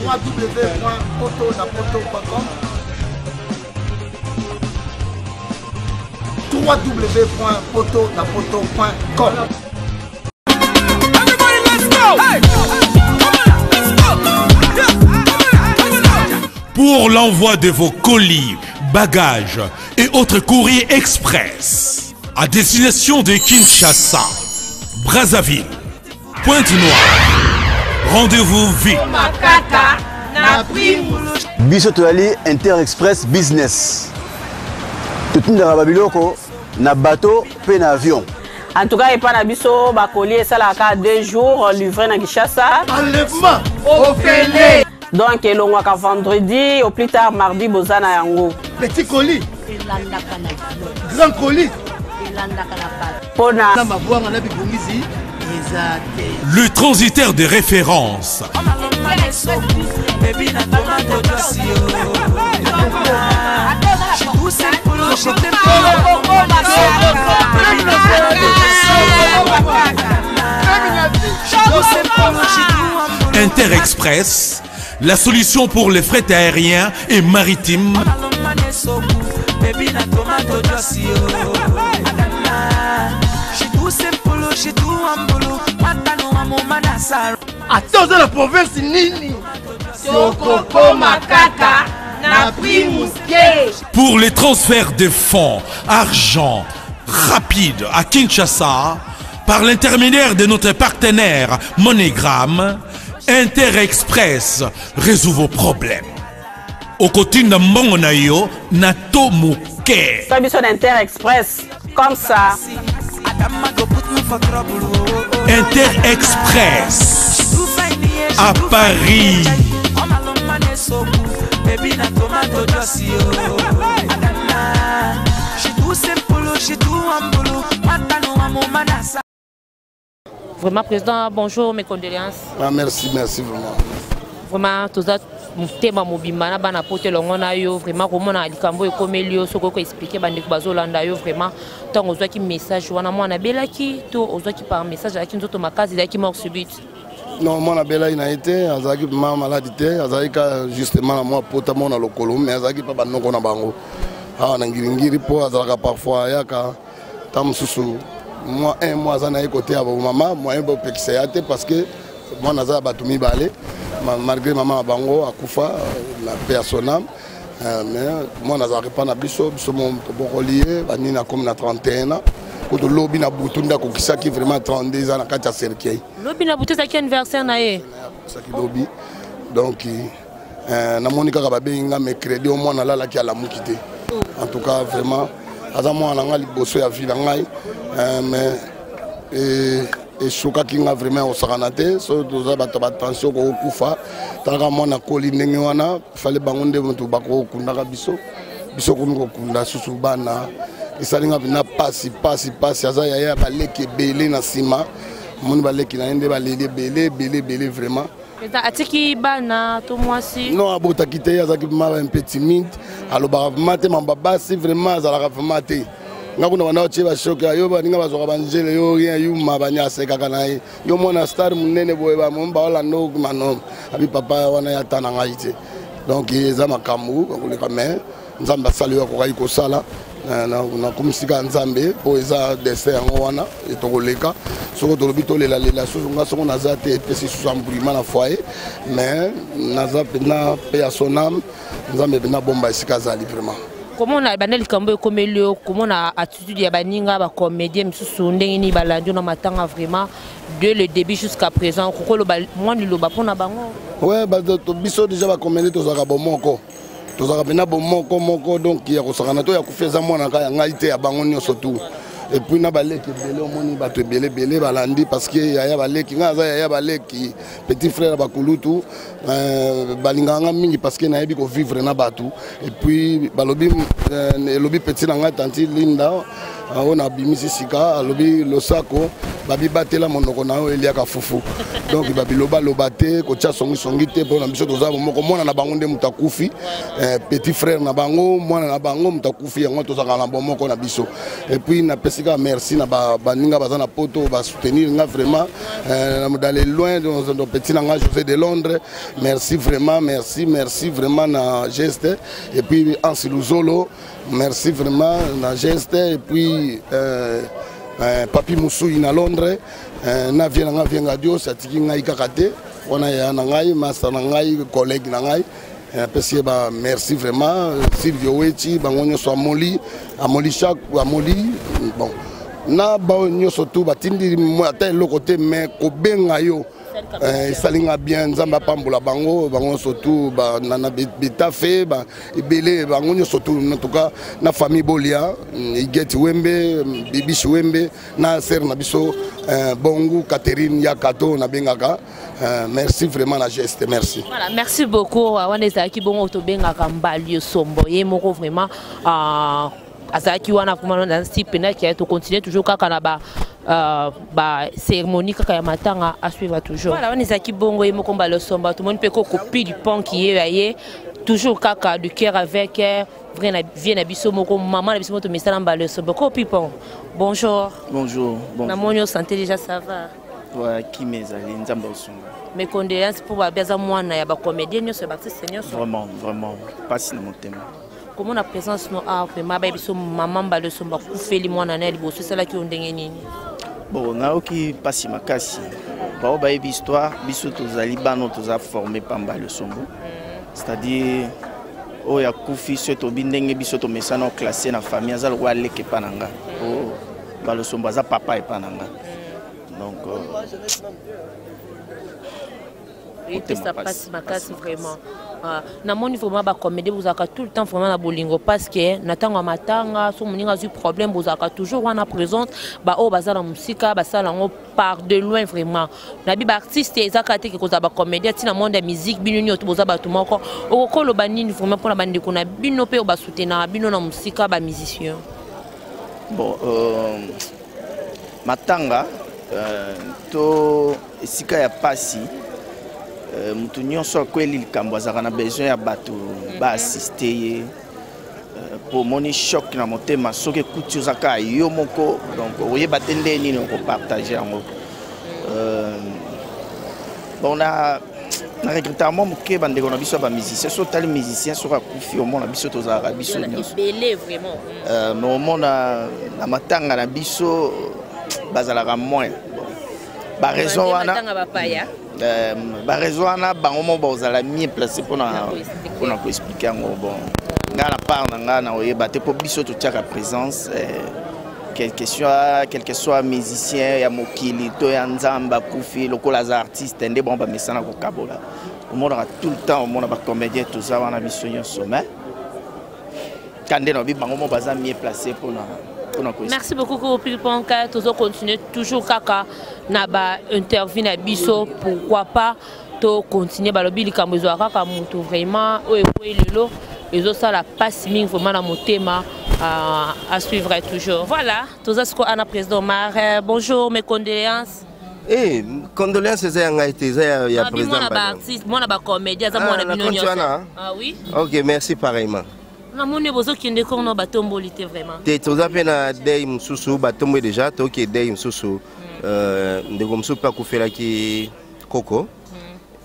www.potonapoto.com www.potonapoto.com. Pour l'envoi de vos colis, bagages et autres courriers express à destination de Kinshasa, Brazzaville, Pointe-Noire, rendez-vous vite. Biso toali Inter-Express Business. Tout le monde na bateau pe na avion. En tout cas, il n'y a pas de bakoli, ça a 2 jours livré à Kinshasa. Enlèvement au Félé. Donc, il y a vendredi, au plus tard mardi, Bozana Yango. Petit colis. Grand colis. Le transitaire de référence. Inter-Express, la solution pour les frais aériens et maritimes. Attends, la province Nini. Pour les transferts de fonds, argent rapide à Kinshasa, par l'intermédiaire de notre partenaire MoneyGram, Inter-Express résout vos problèmes. Au côté de Mbongonayo, Nato Mouké. Inter-Express, comme ça. Inter-Express à Paris. Vraiment, président, bonjour, mes condoléances. Ah, merci vraiment. Vraiment, tout ça, thème mobimana bana pote longona yo vraiment comment na likambo ekomeli soko ko expliquer bande bazolanda yo vraiment tant ozwa ki message wana mwana belaki to ozwa ki par message aki nzoto makazi daki mort subit. Non, mwana bela ina été azaki ma maladie azaki justement moi pota mona lokolo mais azaki pa banoko na bango ah na ngiringiri po azaka parfois yaka tamsusu moi un mois za na côté ya maman moi un peu pexéate parce que moi naza batumi balé malgré maman bango akufa la personne mais moi nazaki pas na biso mon bokolié bani na comme na 31 ans pour lobby na butunda ko kisaki vraiment 32 ans na kati ya cercueil lobby na butunda ki anniversaire na ye saki lobby donc na monika ka babenga mercredi au moins na la ki ala mukité en tout cas vraiment aza moi na ngali bosso ya vie ngai mais et choka kinga vraiment au saranate so doza bato ba tension ko kufa tanga mona koli ndenge wana fallait bangonde mutu bako kundaka biso ko kunda susu bana isalinga bina pasi aza ya baleki belé na sima moni baleki na ende baleli belé vraiment atiki bana to mwasi non abota kité azaki ma un peu timide aloba mate mamba si vraiment azala vraiment te ngakuna bana oche ba choc yo baninga bazoka banjele yo rien yuma banyase kaka naye yo mona star munene boye ba momba wala no manom abi papa wana ya tana ngaite donc eza makambu bakoleka mais nzamba sali yo ko ko sala na kumisika nzambe po eza dessin yango wana etokoleka soko tolobi tolela soso nga soko naza te pesi susambulima na foyer mais naza pena pe ya sonam nzambe pena bomba esika zali vraiment. Comment on a bandé le cambo comme comment on a attitude ya baninga ba comédien misusu ndenge ni balandi na matanga vraiment de le début jusqu'à présent kokolo moi ni loba pona bango ouais ba to biso déjà ba comédien to zaka bomoko to zaka pena bomoko donc ya ko sakana to ya kufeza mwana ka ngai te ya bango nyonso tout et puis na baleki belé omoni bato belé balandi parce que ya baleki ngaza ya baleki petit frère bakulutu balinganga mingi parce que na yebi ko vivre na bato et puis balobi lobi petit na nga tanti Linda on a bimisi sika alobi losako babi batela monoko na eliaka fufu donc babi loba lobate ko tia songi songi te pour na biso toza moko mona na bango nde mutakufi petit frère na bango mona na bango mutakufi yango toza kala bomoko na biso et puis na pesika merci na baninga bazana poto ba soutenir nga vraiment dans les loin dans petit nanga José de Londres merci vraiment merci vraiment na geste et puis Ansiluzolo merci vraiment na geste et puis Papi Moussoui na Londres na vienga Dieu satiki ngai kakate on a na ngai master na ngai collègue na ngai merci vraiment Silvio Wechi bangonyo so amoli chaque amoli bon na bangonyo surtout batindi ata le côté mais ko benga yo salinga bien nzamba pambola bango surtout na bitafe ebele bango surtout en tout cas na famille Bolia Igeti Wembe Bibishi Wembe na ser na biso Bongo Catherine Yakato na bengaka merci vraiment la geste merci voilà merci beaucoup waneza ki bongo to bengaka mbali sombo ye moko vraiment azaki wana vraiment dans ce type na qui a to continuer toujours kaka na ba cérémonie kaka ya matanga à suivre toujours voilà on ezaki bongo ye moko mbalo somba tout le monde peut copie du pont qui est toujours kaka du cœur avec vrai vient na biso moko maman na biso moto mesala mbalo somba copie pont bonjour na monyo santé déjà ça va ouais qui mezali nzamba osonga mes condoléances pour baza mwana ya ba comédien nyo se baptiste nyo vraiment passe na motema. Comment la présence no a vraiment ba biso maman mbalo somba kufeli mwana na liboso sala ki ondenge nini bon na oki pasi makasi ba ba histoire biso tozali bano toza formé pamba le sombo c'est-à-dire o ya kufi so to bindenge biso to mesana classé na famille azal ko aleke pananga o ba le sombo za papa e pananga donc et ça passe makasi vraiment na mon niveau vraiment ba comédie vous avez tout le temps vraiment na bolingo parce que natanga matanga so moninga zu problème vous avez toujours wana présente ba o bazala musika basala ngo par de loin vraiment na bi ba artiste ezaka te ke ko za ba comédie tina monde de musique binuni to boza ba to moko o ko lo banini vraiment pour la bande ko na bino pe o ba soutenir bino na musika ba musicien bon matanga to esika ya pasi mutu nyonso kweli likambo azaka na besoin ya bato ba assister pour moni choc na motema soki kuti ozaka yo moko donc oyeba te nde nini ko partager yango bon na regrettement moke bandeko na biso ba musicien so tali musicien so akufi au mona biso tozaka biso nyonso belé vraiment mais au mona na matanga na biso bazalaka moins ba raison wana ba raison wana bango mo bozala mieux placé pour ko expliquer yango bon nga na part nga na oyeba te po biso to tiaka présence quel que soit musicien ya mokili to ya nzamba kufi lokola za artiste ndé bon ba mesana ko kabola au monde tout le temps au monde ba comédien tout ça wana biso yo sommet kande no bi bango mo baza mieux placé pour merci beaucoup pour Pilponka toujours continuer toujours kaka na ba interview na biso pourquoi pas to continuer ba lobi likambo zo kaka mutu vraiment o lelo ezo ça la passe ming vraiment na motema à suivre toujours voilà tous ce qu'on a président Mar bonjour mes condoléances condoléances za nga été za ya président artiste moi na ba comédien za moi na bino ah oui OK merci pareillement na moni bozo kinde ko no batombolité vraiment te toza pena day mususu batombo déjà to ke day mususu ndeko mususu pa kufela ki Coco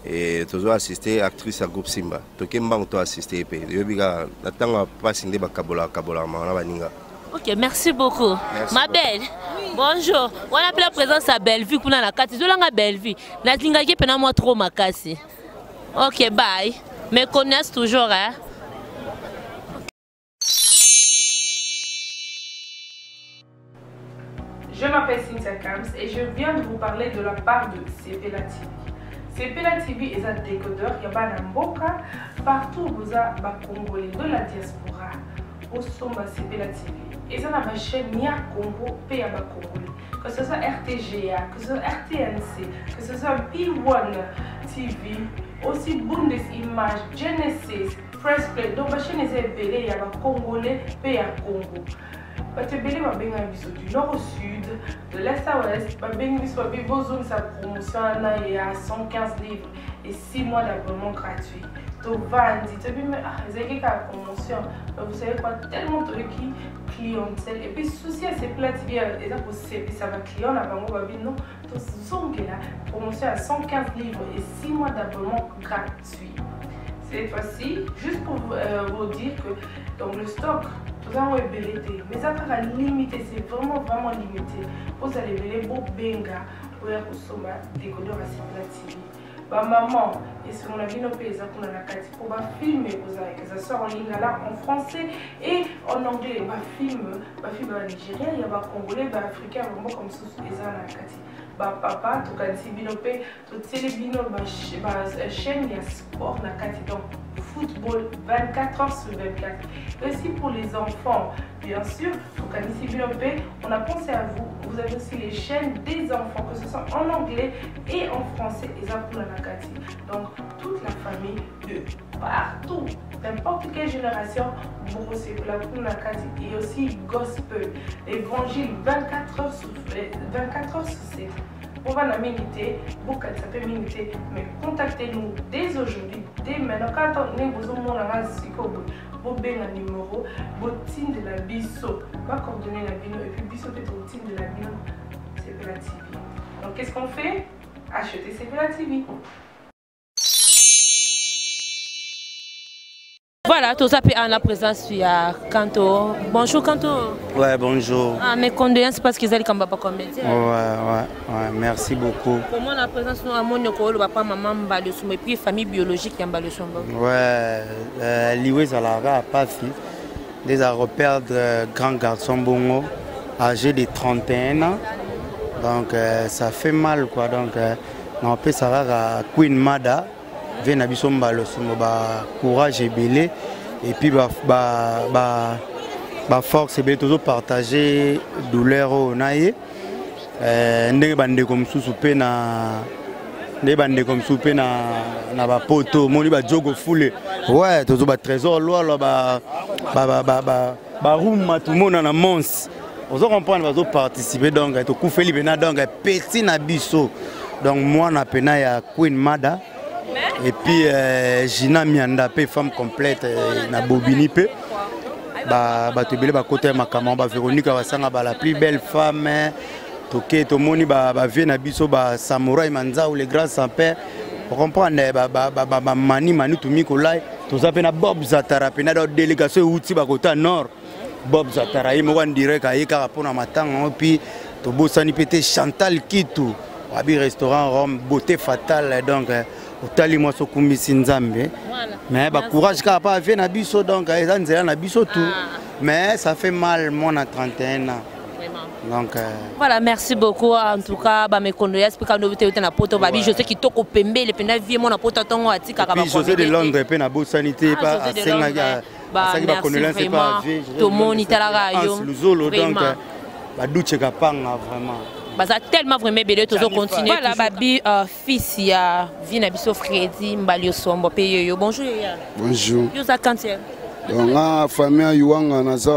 et tozo assister actrice à groupe Simba to ke mbango to assister pe yo biga natanga pasi nde bakabola na baninga. OK merci beaucoup merci ma belle bonjour on a la présence à Bellevue kuna na kati zolanga Bellevue na tinga ki pena moi trop makasi. OK bye me connaissent toujours hein. Je m'appelle Cynthia Kams et je viens de vous parler de la part de Sepela TV. Sepela TV est un décodeur qui a un mboka partout où vous avez Congolais de la diaspora. Au sommet Sepela TV. Et ça ma chaîne Nia Congo P.A. Congolais. Que ce soit RTGA, que ce soit RTNC, que ce soit P1 TV, aussi Bundesimage, Genesis, Press Play. Donc ma chaîne est appelée Congolais P.A. Congo. batebele babenga biso du nord au sud, de l'est à ouest, babenga biso babibozone sa promotion à 115 livres et 6 mois d'abonnement gratuit. Vandi, tu sais, mais c'est la promotion. Vous savez quoi, tellement de clientèle. Et puis, souci à ces plats, et ça va client, là, non, la promotion à 115 livres et 6 mois d'abonnement gratuit. Cette fois-ci, juste pour vous dire que donc, le stock, tout ça, est belleté. Mais ça sera limité, c'est vraiment limité. Vous allez belleter pour Benga, pour consommer des décodeurs à ces plats. Ba maman et ce qu'on a vu nos pays pour filmer ça sort en ligne là en français et en anglais ba film Nigeria il y a ba congolais ba africain vraiment comme ça ba papa to kanisi binope to télébino ba chaîne ya sport na kati donc football 24 heures sur 24. Aussi pour les enfants, bien sûr, to kanisi binope, on a pensé à vous. Vous avez aussi les chaînes des enfants, que ce soit en anglais et en français, et ça pour la Nakati. Donc toute la famille de partout, n'importe quelle génération, vous aussi pour la Nakati et aussi gospel, évangile 24 heures sur 7. On va la miniter, beaucoup ça peut miniter, mais contactez-nous dès aujourd'hui, dès maintenant. Quand on est besoin de vous avez un numéro, vous de la biso, va coordonner la bino et puis biso peut être de la bino, c'est la TV. Donc qu'est-ce qu'on fait? Acheter c'est la TV. Voilà, tout ça en la présence il y a Kanto. Bonjour Kanto. Ouais, bonjour. Ah, mes condoléances parce qu'ils allaient comme papa comédien. Ouais, merci beaucoup. Comment la présence nous a mon le papa maman Mbalosumbo et puis famille biologique qui Mbalosumbo. Ouais, Liwe Zalara a pas fille. Des à reperdre grand garçon bongo âgé de 31 ans. Donc ça fait mal quoi. Donc on peut savoir à Queen Mada. Vena biso Mbalosumbo ba courage et belé et puis ba force et toujours partager douleur au naie ndenge bande comme soupe na ndenge bande comme soupe na ba poto moni ba jogo foule ouais toujours ba trésor loi ba room tout monde na mons on va comprendre va participer donc to koufeli bena donc petit na biso donc moi na pena ya Queen Mada. Et puis Gina Mianda, femme complète, na Bobini pe. Tu belle côté ma camarade Véronique Wasanga la plus belle femme. Toké tomoni vient na biso samouraï manza ou les grands sans père. On comprend mani to Mikolai. Tout ça pena Bob Zatara pena dans délégation outi ba côté nord. Bob Zatara il me wan direct à yeka pona matanga puis to bosani pété Chantal Kitou. Abi restaurant Rome beauté fatale donc Otali moi sokumbisi nzambe mais ba courage ka pas vient na biso donc eza nzela na biso tout mais ça fait mal moi na 31 ans donc voilà merci beaucoup en tout cas ba mes condoléances pour quand vous na poto babi je sais qui toko pembe le pena vie moi na poto tongo atika ka ba José de Londres pe na beau sanité pas à senga ça qui ba condoléances pas to monitala yo donc ba duche ka panga vraiment. Baza tellement vraiment belé toujours continuer. Voilà babi fils ya vina biso Freddy Mbalosumbo pe yo. Bonjour ya. Bonjour. Yo za kantier. Donc la famille yuanga na za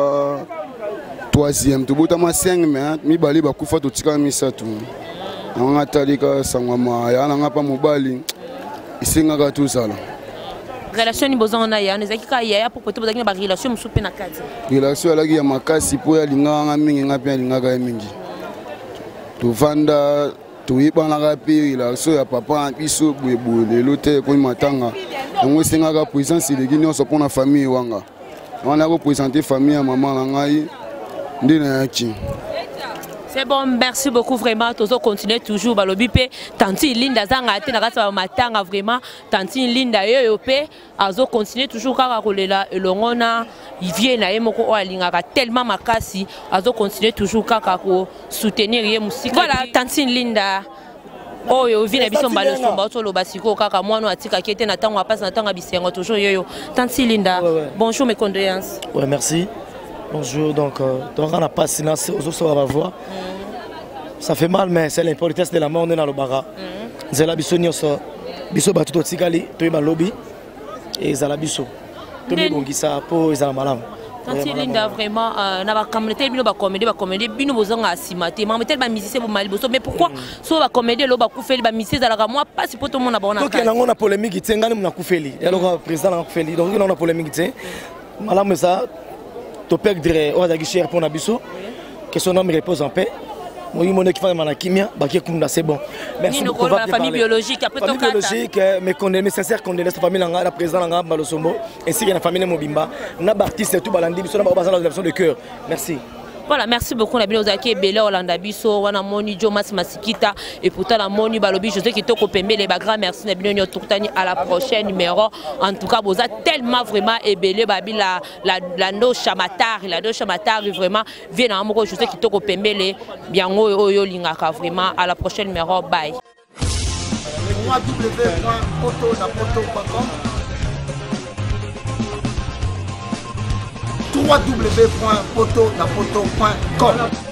3e to botama 5 mais mi bali ba kufa to tika misatu. On a talika sangama ya na pa mobali. Isinga ka tout ça là. Relation ni bozon na ya nezaki ka ya pour peut être ba relation musupe na kati. Relation alaki ya makasi po ya linga nga mingi nga pe linga ka mingi. To vanda to ibana rapi la so ya papa biso bwebole lote ko matanga ngo singa ka puissance de guinée so pona famille wanga on a représenter famille à maman na ngai ndina yaki. C'est bon, merci beaucoup vraiment. Tous continuer toujours balobi pe tanti Linda zanga te na kasa matanga vraiment tanti Linda yo pe azo continuer toujours kaka kolela elongona il vient na yemoko o alingaka tellement makasi azo continuer toujours kaka ko soutenir ye musique. Voilà tanti Linda oyo vina biso Mbalosumbo tolo basiko kaka mwana atika kete na tango passe na tango bisengo toujours yoyo tanti Linda. Bonjour mes condoléances. Ouais merci. Bonjour, donc on n'a pas silence aux autres à la voix. Ça fait mal, mais c'est l'importance de la mort, on est dans le bara. C'est la biso nyonso. Biso batuto tikali, to yeba lobby et za la biso. To mi bongisa po za malam. Tanti Linda vraiment na ba communauté bino ba comédie bino bozanga asimate mais tel ba musicien bo mali boso mais pourquoi so ba comédie lo ba kufeli ba musicien zalaka moi pas si poto mona ba ona donc na ngona polémique tengani mna kufeli ya lo président na kufeli donc on a polémique té malamu ça to perdre o da cher pour na biso que son homme repose en paix. Moi, je suis en kimia, c'est bon. Merci beaucoup. La famille biologique, après famille biologique, mes sincères condoléances à la famille, la présidente de Balosombo, ainsi que la famille Mobimba. On a artistes et tout, Balandi, on a besoin de la de cœur. Merci. Voilà, merci beaucoup. On a bien osé Bela Orlando Biso, on a moni Jomas Masikita et pourtant la moni Balobi José qui toko pembe les bagra. Merci na bien tourtani à la prochaine numéro. En tout cas, vous êtes tellement vraiment ébélé babi la no chamatar, la no chamatar vraiment vient en amoureux José qui toko pembe les bien oyo lingaka vraiment à la prochaine numéro. Bye. www.potonapoto.com